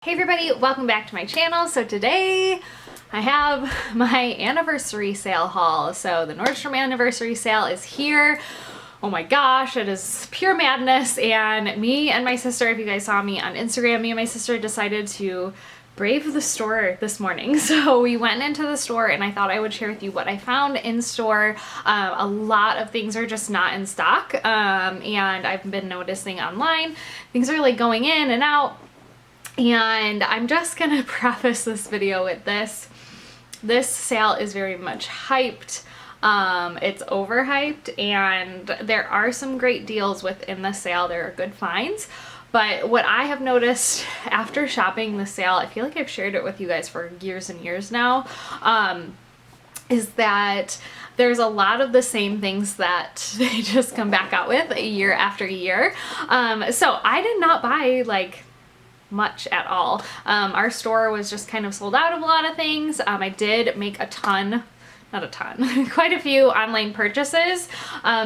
Hey everybody, welcome back to my channel. So today I have my anniversary sale haul. So the Nordstrom anniversary sale is here. Oh my gosh, it is pure madness. And me and my sister, if you guys saw me on Instagram, me and my sister decided to brave the store this morning. So we went into the store and I thought I would share with you what I found in store. A lot of things are just not in stock. And I've been noticing online, things are like going in and out. And I'm just gonna preface this video with this. This sale is very much hyped. It's overhyped, and there are some great deals within the sale. There are good finds. But what I have noticed after shopping the sale, I feel like I've shared it with you guys for years and years now, is that there's a lot of the same things that they just come back out with year after year. So I did not buy like much at all. Our store was just kind of sold out of a lot of things. I did make quite a few online purchases.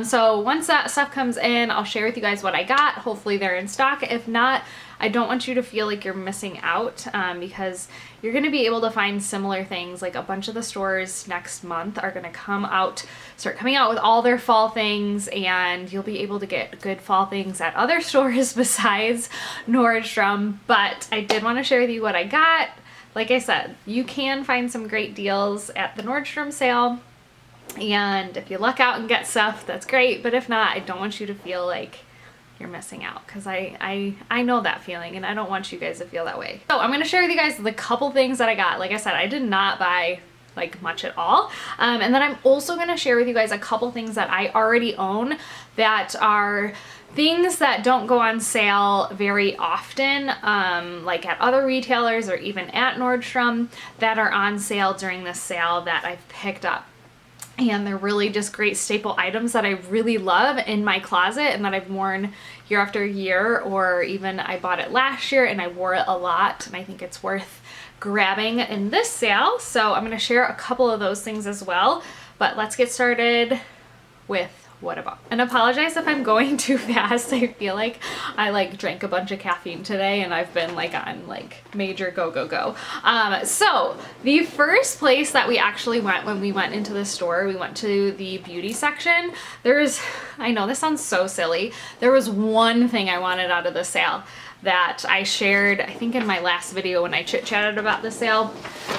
So once that stuff comes in, I'll share with you guys what I got. Hopefully they're in stock. If not, I don't want you to feel like you're missing out, because you're going to be able to find similar things. Like a bunch of the stores next month are going to start coming out with all their fall things, and you'll be able to get good fall things at other stores besides Nordstrom. But I did want to share with you what I got. Like I said, you can find some great deals at the Nordstrom sale, and if you luck out and get stuff, that's great. But if not, I don't want you to feel like you're missing out, because I know that feeling, and I don't want you guys to feel that way. So I'm going to share with you guys the couple things that I got. Like I said, I did not buy like much at all. And then I'm also going to share with you guys a couple things that I already own that are things that don't go on sale very often, like at other retailers or even at Nordstrom, that are on sale during this sale that I've picked up. And they're really just great staple items that I really love in my closet and that I've worn year after year, or even I bought it last year and I wore it a lot, and I think it's worth grabbing in this sale. So I'm going to share a couple of those things as well, but let's get started with what about. And apologize if I'm going too fast. I feel like I drank a bunch of caffeine today and I've been on major go. So the first place that we actually went when we went into the store, we went to the beauty section. I know this sounds so silly, there was one thing I wanted out of the sale that I shared, I think in my last video when I chit-chatted about the sale.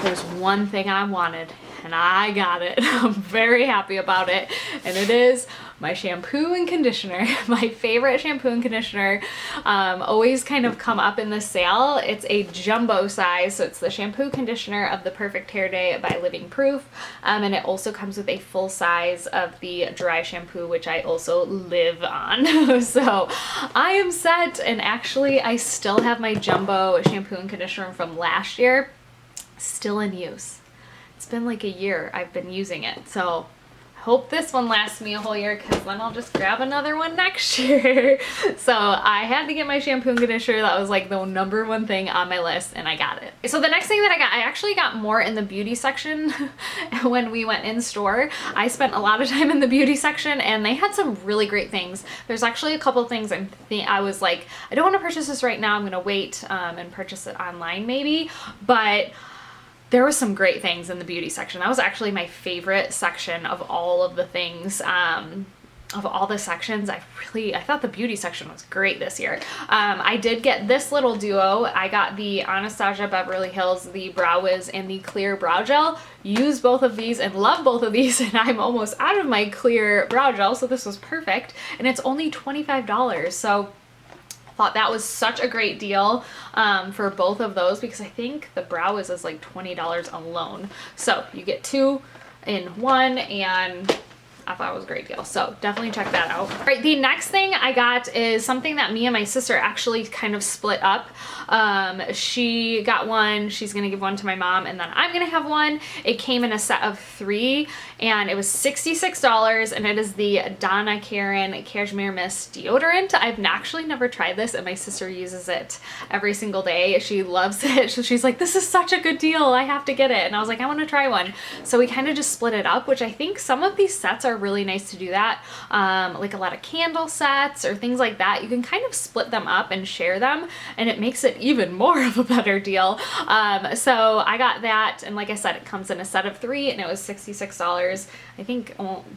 There's one thing I wanted and I got it. I'm very happy about it, and it is my shampoo and conditioner. My favorite shampoo and conditioner always kind of come up in the sale. It's a jumbo size, so it's the shampoo conditioner of the Perfect Hair Day by Living Proof, and it also comes with a full size of the dry shampoo, which I also live on. So I am set, and actually I still have my jumbo shampoo and conditioner from last year still in use. It's been like a year I've been using it, so I hope this one lasts me a whole year, because then I'll just grab another one next year. So I had to get my shampoo and conditioner. That was like the number one thing on my list, and I got it. So the next thing that I actually got more in the beauty section. When we went in store, I spent a lot of time in the beauty section, and they had some really great things. There's actually a couple things I was like, I don't want to purchase this right now, I'm gonna wait and purchase it online maybe, but there was some great things in the beauty section. That was actually my favorite section of all of the things. Of all the sections, I thought the beauty section was great this year. I did get this little duo. I got the Anastasia Beverly Hills, the Brow Wiz, and the Clear Brow Gel. Use both of these and love both of these, and I'm almost out of my clear brow gel, so this was perfect. And it's only $25, so thought that was such a great deal for both of those, because I think the Brow Wiz is like $20 alone. So you get two in one, and I thought it was a great deal. So definitely check that out. All right, the next thing I got is something that me and my sister actually kind of split up. She got one, she's gonna give one to my mom, and then I'm gonna have one. It came in a set of 3, and it was $66, and it is the Donna Karan Cashmere Mist deodorant. I've actually never tried this, and my sister uses it every single day. She loves it. So she's like, this is such a good deal, I have to get it. And I was like, I want to try one. So we kind of just split it up, which I think some of these sets are are really nice to do that. Like a lot of candle sets or things like that, you can kind of split them up and share them, and it makes it even more of a better deal. So I got that, and like I said, it comes in a set of 3 and it was $66. I think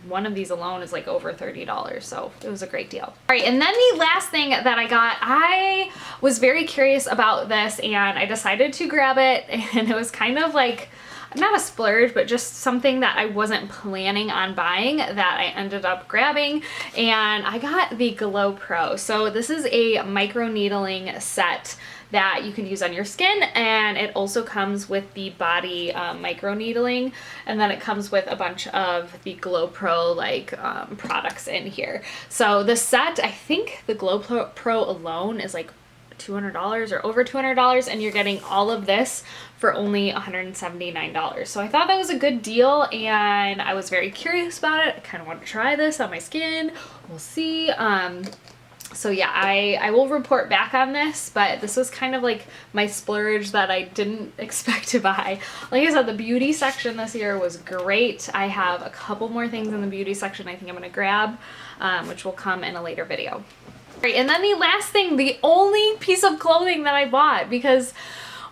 one of these alone is like over $30, so it was a great deal. All right, and then the last thing that I got, I was very curious about this and I decided to grab it, and it was kind of like, not a splurge, but just something that I wasn't planning on buying that I ended up grabbing, and I got the Glow Pro. So this is a micro needling set that you can use on your skin, and it also comes with the body micro needling, and then it comes with a bunch of the Glow Pro like products in here. So the set, I think the Glow Pro alone is like $200 or over $200, and you're getting all of this for only $179. So I thought that was a good deal, and I was very curious about it. I kind of want to try this on my skin. We'll see. So yeah, I will report back on this, but this was kind of like my splurge that I didn't expect to buy. Like I said, the beauty section this year was great. I have a couple more things in the beauty section I think I'm going to grab, which will come in a later video. Right, and then the last thing, the only piece of clothing that I bought, because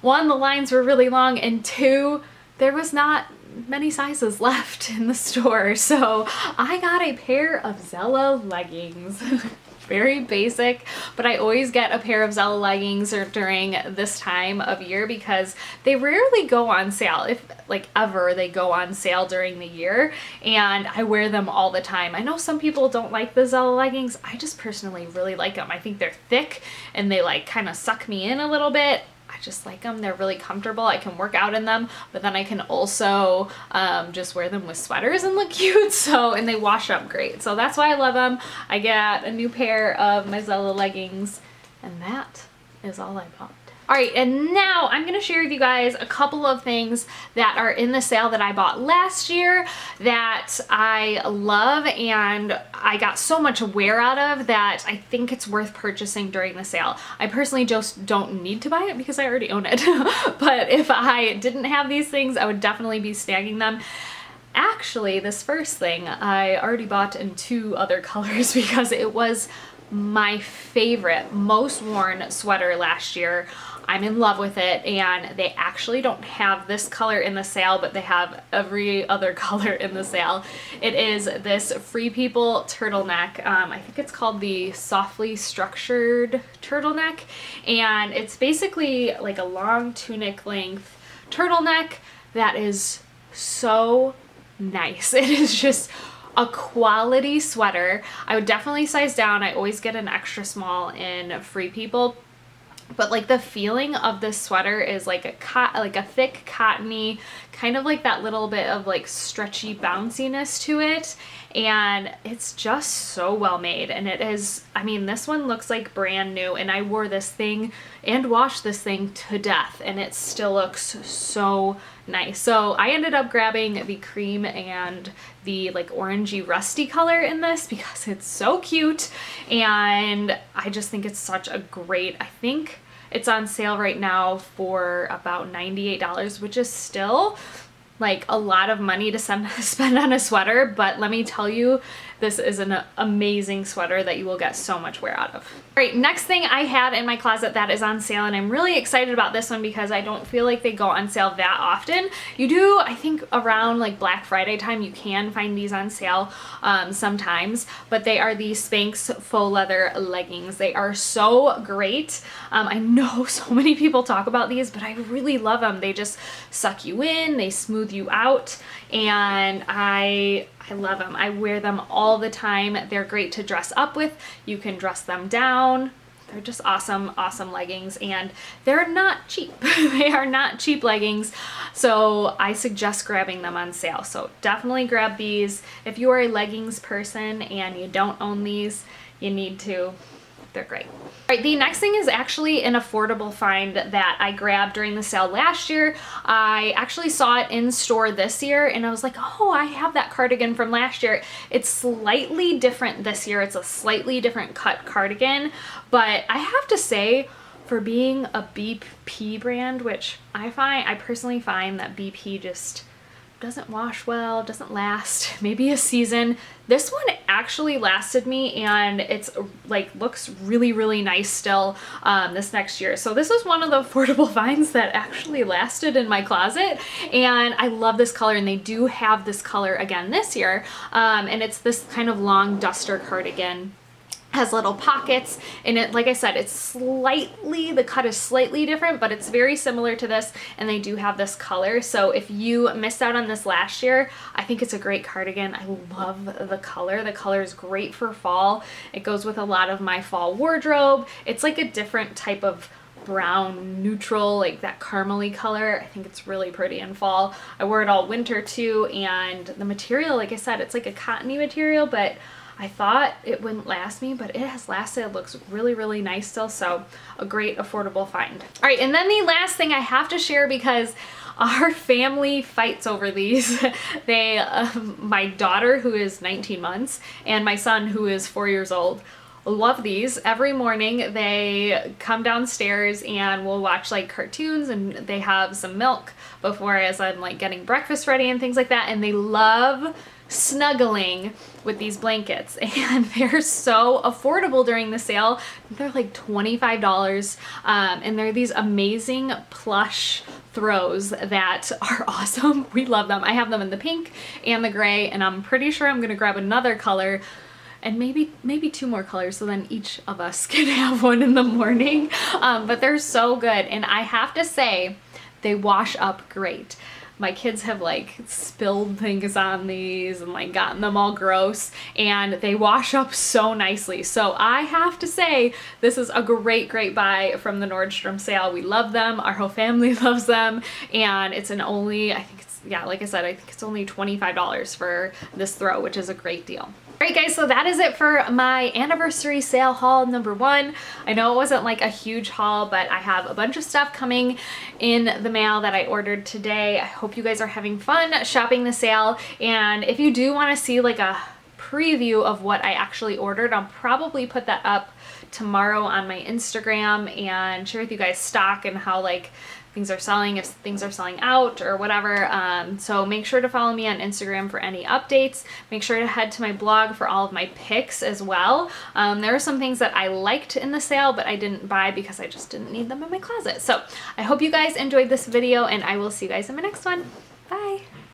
1, the lines were really long, and 2, there was not many sizes left in the store. So I got a pair of Zella leggings. Very basic, but I always get a pair of Zella leggings during this time of year because they rarely go on sale, if like ever they go on sale during the year, and I wear them all the time. I know some people don't like the Zella leggings. I just personally really like them. I think they're thick and they like kind of suck me in a little bit. I just like them. They're really comfortable. I can work out in them, but then I can also just wear them with sweaters and look cute. So, and they wash up great. So that's why I love them. I got a new pair of my Zella leggings, and that is all I bought. All right, and now I'm gonna share with you guys a couple of things that are in the sale that I bought last year that I love and I got so much wear out of that I think it's worth purchasing during the sale. I personally just don't need to buy it because I already own it. But if I didn't have these things, I would definitely be snagging them. Actually, this first thing I already bought in 2 other colors because it was my favorite, most worn sweater last year. I'm in love with it, and they actually don't have this color in the sale, but they have every other color in the sale. It is this Free People turtleneck. I think it's called the Softly Structured turtleneck, and it's basically like a long tunic length turtleneck that is so nice. It is just a quality sweater. I would definitely size down. I always get an extra small in Free People. But like the feeling of this sweater is like a thick cottony, kind of like that little bit of like stretchy bounciness to it, and it's just so well made. And it is, I mean, this one looks like brand new, and I wore this thing and washed this thing to death, and it still looks so nice. So I ended up grabbing the cream and the like orangey rusty color in this because it's so cute, and I just think it's such a great, I think it's on sale right now for about $98, which is still like a lot of money to spend on a sweater, but let me tell you, this is an amazing sweater that you will get so much wear out of. All right, next thing I had in my closet that is on sale, and I'm really excited about this one because I don't feel like they go on sale that often. You do, I think around like Black Friday time, you can find these on sale sometimes, but they are the Spanx faux leather leggings. They are so great. I know so many people talk about these, but I really love them. They just suck you in, they smooth you out, and I love them. I wear them all the time. They're great to dress up with. You can dress them down. They're just awesome, awesome leggings, and they're not cheap. They are not cheap leggings, so I suggest grabbing them on sale. So definitely grab these. If you are a leggings person and you don't own these, you need to. They're great. All right, the next thing is actually an affordable find that I grabbed during the sale last year. I actually saw it in store this year, and I was like, oh, I have that cardigan from last year. It's slightly different this year. It's a slightly different cut cardigan, but I have to say, for being a BP brand, which I personally find that BP just doesn't wash well, doesn't last, maybe a season. This one actually lasted me, and it's like looks really nice still this next year. So this is one of the affordable finds that actually lasted in my closet, and I love this color, and they do have this color again this year, and it's this kind of long duster cardigan. Has little pockets, and it, like I said, it's slightly, the cut is slightly different, but it's very similar to this, and they do have this color. So if you missed out on this last year, I think it's a great cardigan. I love the color. The color is great for fall. It goes with a lot of my fall wardrobe. It's like a different type of brown neutral, like that caramely color. I think it's really pretty in fall. I wore it all winter too, and the material, like I said, it's like a cottony material, but I thought it wouldn't last me, but it has lasted. It looks really nice still, so a great affordable find. All right, and then the last thing I have to share, because our family fights over these. My daughter, who is 19 months, and my son, who is 4 years old, love these. Every morning they come downstairs and we'll watch like cartoons, and they have some milk before, as I'm like getting breakfast ready and things like that, and they love snuggling with these blankets, and they're so affordable during the sale. They're like $25, and they're these amazing plush throws that are awesome. We love them. I have them in the pink and the gray, and I'm pretty sure I'm gonna grab another color, and maybe two more colors, so then each of us can have one in the morning. But they're so good, and I have to say, they wash up great. My kids have like spilled things on these and like gotten them all gross, and they wash up so nicely. So I have to say, this is a great buy from the Nordstrom sale. We love them. Our whole family loves them, and it's only, I think it's, yeah, like I said, I think it's only $25 for this throw, which is a great deal. Alright guys, so that is it for my anniversary sale haul number 1. I know it wasn't like a huge haul, but I have a bunch of stuff coming in the mail that I ordered today. I hope you guys are having fun shopping the sale, and if you do want to see like a preview of what I actually ordered, I'll probably put that up tomorrow on my Instagram and share with you guys stock and how like things are selling, if things are selling out or whatever. So make sure to follow me on Instagram for any updates. Make sure to head to my blog for all of my picks as well. There are some things that I liked in the sale, but I didn't buy because I just didn't need them in my closet. So I hope you guys enjoyed this video, and I will see you guys in my next one. Bye.